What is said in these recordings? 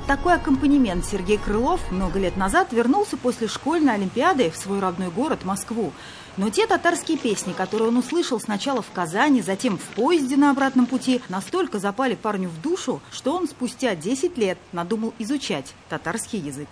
Под такой аккомпанемент Сергей Крылов много лет назад вернулся после школьной олимпиады в свой родной город Москву. Но те татарские песни, которые он услышал сначала в Казани, затем в поезде на обратном пути, настолько запали парню в душу, что он спустя 10 лет надумал изучать татарский язык.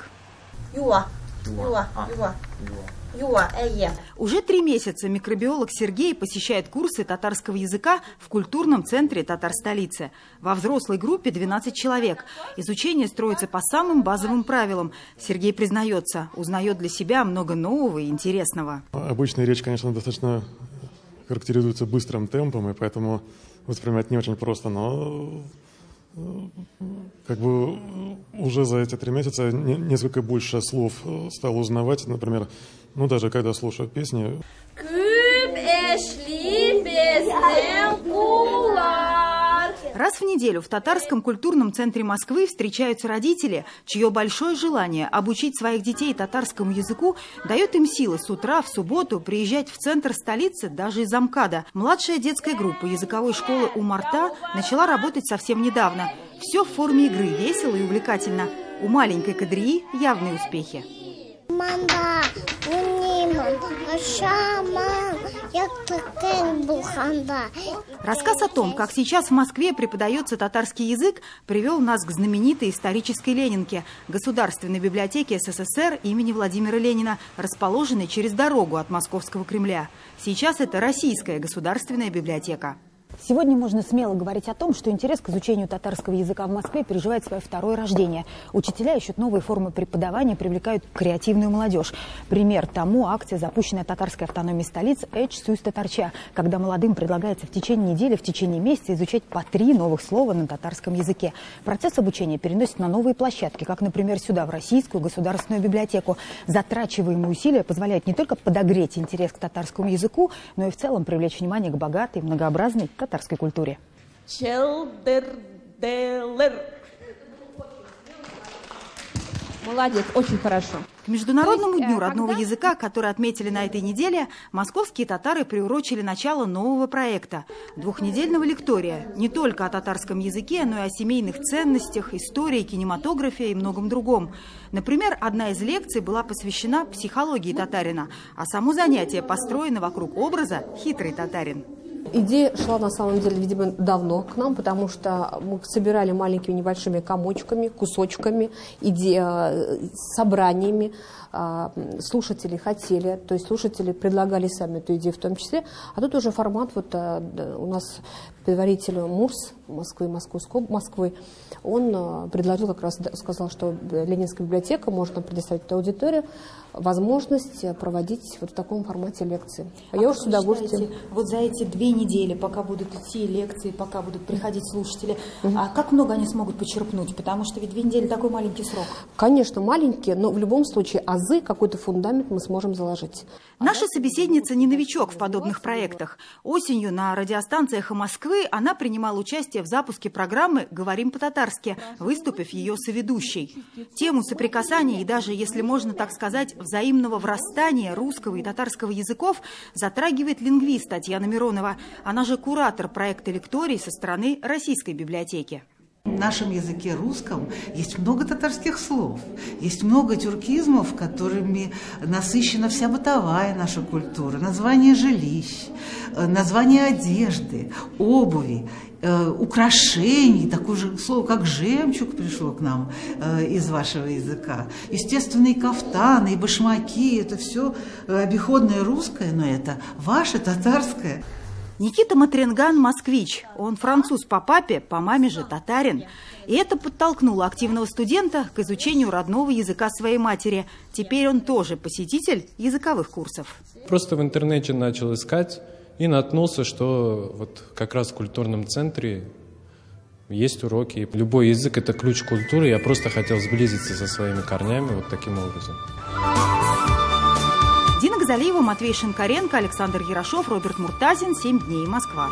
Уже 3 месяца микробиолог Сергей посещает курсы татарского языка в культурном центре татар-столицы. Во взрослой группе 12 человек. Изучение строится по самым базовым правилам. Сергей признается, узнает для себя много нового и интересного. Обычная речь, конечно, достаточно характеризуется быстрым темпом, и поэтому воспринимать не очень просто, но как бы уже за эти 3 месяца несколько больше слов стал узнавать, например, даже когда слушаю песни. Раз в неделю в татарском культурном центре Москвы встречаются родители, чье большое желание обучить своих детей татарскому языку дает им силы с утра в субботу приезжать в центр столицы даже из МКАДа. Младшая детская группа языковой школы Умарта начала работать совсем недавно. Все в форме игры, весело и увлекательно. У маленькой Кадрии явные успехи. Рассказ о том, как сейчас в Москве преподается татарский язык, привел нас к знаменитой исторической Ленинке, Государственной библиотеке СССР имени Владимира Ленина, расположенной через дорогу от Московского Кремля. Сейчас это Российская государственная библиотека. Сегодня можно смело говорить о том, что интерес к изучению татарского языка в Москве переживает свое второе рождение. Учителя ищут новые формы преподавания, привлекают креативную молодежь. Пример тому акция, запущенная татарской автономией столиц «Эч Суйс Татарча», когда молодым предлагается в течение недели, в течение месяца изучать по 3 новых слова на татарском языке. Процесс обучения переносит на новые площадки, как, например, сюда, в Российскую государственную библиотеку. Затрачиваемые усилия позволяют не только подогреть интерес к татарскому языку, но и в целом привлечь внимание к богатой, многообразной татарской культуре. Молодец, очень хорошо. К Международному дню родного языка, который отметили на этой неделе, московские татары приурочили начало нового проекта – 2-недельного лектория. Не только о татарском языке, но и о семейных ценностях, истории, кинематографе и многом другом. Например, одна из лекций была посвящена психологии татарина, а само занятие построено вокруг образа «Хитрый татарин». Идея шла, на самом деле, видимо, давно к нам, потому что мы собирали маленькими небольшими комочками, кусочками, собраниями. Слушатели хотели, то есть слушатели предлагали сами эту идею в том числе. А тут уже формат, у нас предваритель МУРС Москвы, он предложил, как раз сказал, что Ленинская библиотека может нам предоставить эту аудиторию возможность проводить в таком формате лекции. Я уж с удовольствием. Вот за эти 2 недели, пока будут идти лекции, пока будут приходить слушатели, а как много они смогут почерпнуть? Потому что ведь 2 недели такой маленький срок. Конечно, маленький, но в любом случае азы, какой-то фундамент мы сможем заложить. Наша собеседница не новичок в подобных проектах. Осенью на радиостанции «Эхо Москвы» она принимала участие в запуске программы «Говорим по-татарски», выступив ее соведущей. Тему соприкасания и даже, если можно так сказать, взаимного врастания русского и татарского языков затрагивает лингвист Татьяна Миронова. Она же куратор проекта лекторий со стороны Российской библиотеки. В нашем языке русском есть много татарских слов, есть много тюркизмов, которыми насыщена вся бытовая наша культура. Название жилищ, название одежды, обуви, украшений. Такое же слово, как жемчуг, пришло к нам из вашего языка. Естественные кафтаны и башмаки – это все обиходное русское, но это ваше татарское. Никита Матренган – москвич. Он француз по папе, по маме же татарин. И это подтолкнуло активного студента к изучению родного языка своей матери. Теперь он тоже посетитель языковых курсов. Просто в интернете начал искать и наткнулся, что вот как раз в культурном центре есть уроки. Любой язык – это ключ культуры. Я просто хотел сблизиться со своими корнями вот таким образом. Дина Газалиева, Матвей Шинкаренко, Александр Ярошов, Роберт Муртазин. 7 дней. Москва.